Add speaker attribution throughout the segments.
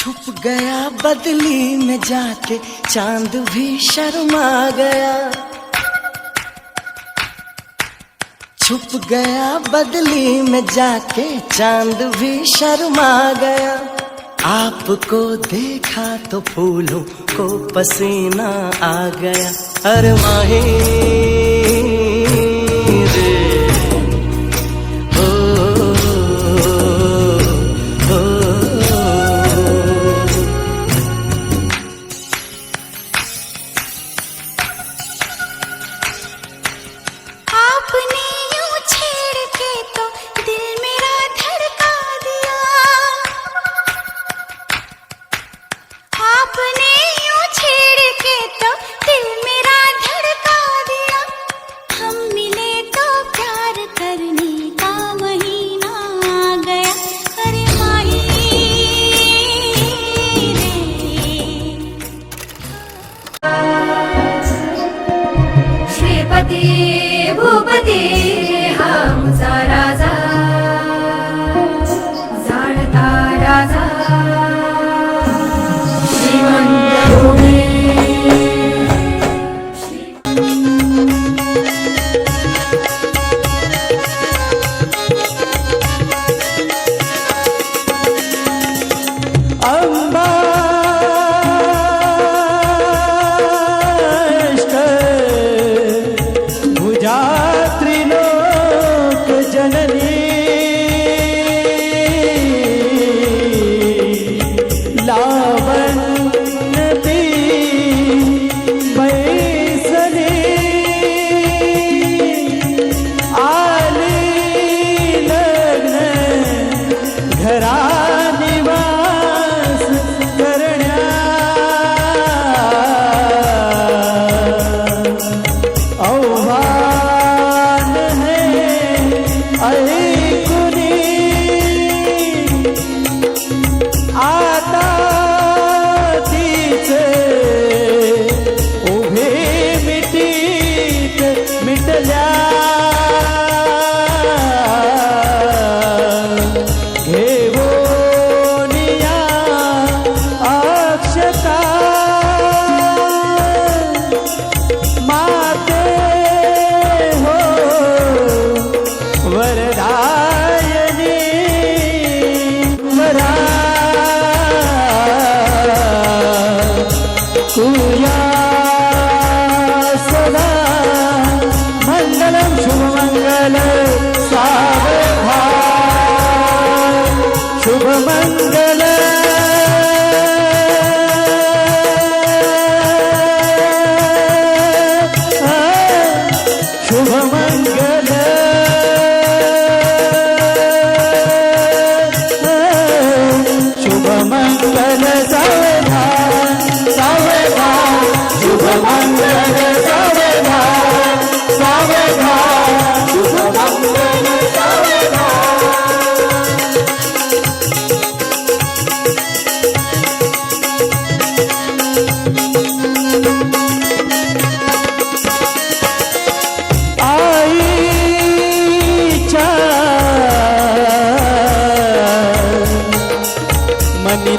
Speaker 1: छुप गया बदली में जाके चांद भी शर्मा गया। छुप गया बदली में जाके चांद भी शर्मा गया। आपको देखा तो फूलों को पसीना आ गया। अरे माही रे
Speaker 2: भूपती हा आमचा राजा, जाणता राजा श्रीमंत भूमी।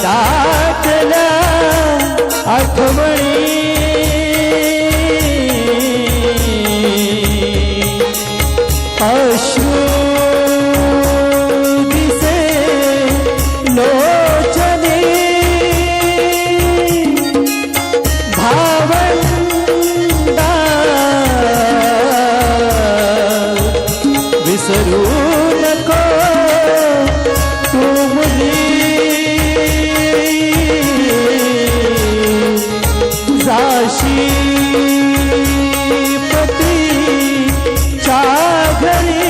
Speaker 1: दाटल्या आठवणी अश्रू दिसे लोचने भावंडा विसरू नको तू मुली पतीच्या घरी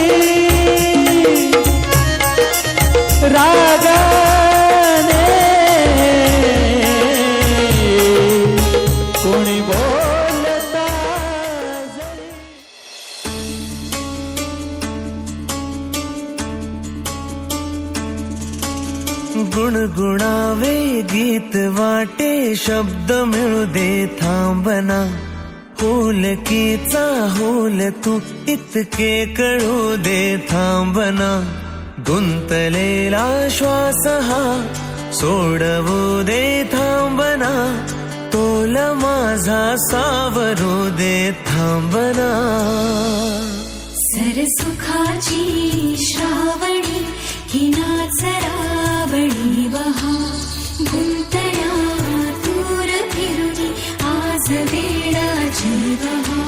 Speaker 1: रागाने कोणी बोलता गुणगुणावे गीत वाटे शब्द मिळू दे थांबना होलकीचा होल तू इतके कळू दे थांबना गुंतलेला श्वास हा सोडवू दे थांबना, तोल माझा सावरू दे थांबना.
Speaker 2: सरसुखाची श्रावणी ही नाच रावणी बहा, गुंतल्या दूर फिरुनी आज वेळाची बहा.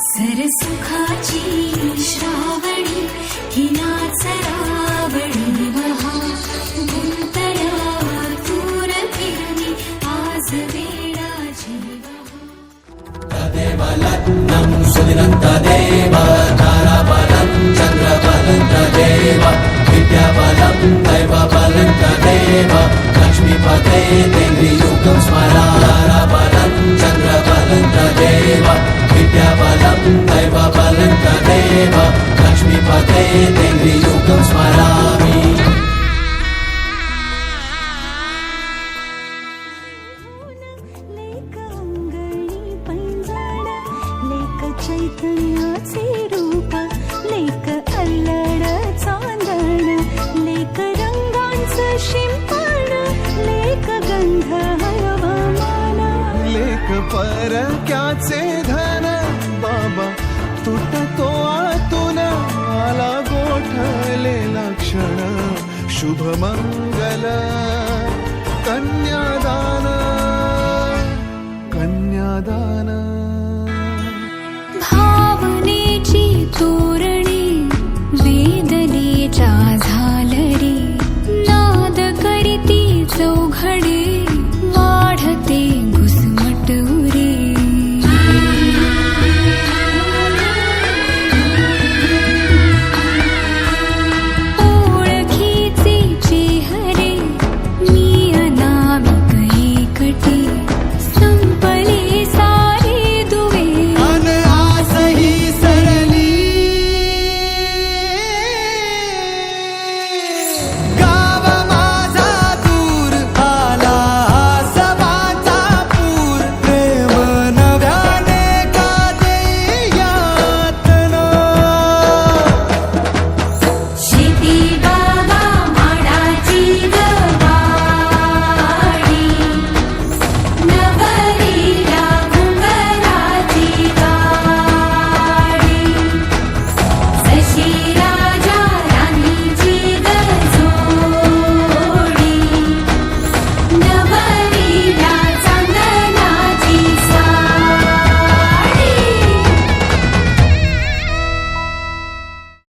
Speaker 2: सरसुखाची श्रावणी ही नाच रावणी बहा, गुंतल्या दूर फिरुनी आज वेळाची बहा.
Speaker 3: तदेवलग्नं सुदिनं तदेव ताराबलं चन्द्रबलं तदेव विद्याबलं दैवबलं तदेव लक्ष्मीपते तेन्द्रियुगं स्मरा. ताराबलं चन्द्रबलं तदेव विद्याबलं दैवबलं तदेव लक्ष्मीपते तेन्द्रियुगं स्मरामि.
Speaker 4: चैतन्याचे रूप लेक अल्लड चांदण, लेक रंगांचं शिंपण, लेक गंध हवामान,
Speaker 5: लेक परक्याचे धन बाबा तुटतो आतून आला गोठलेला क्षण. शुभ मंगल कन्यादान, कन्यादान.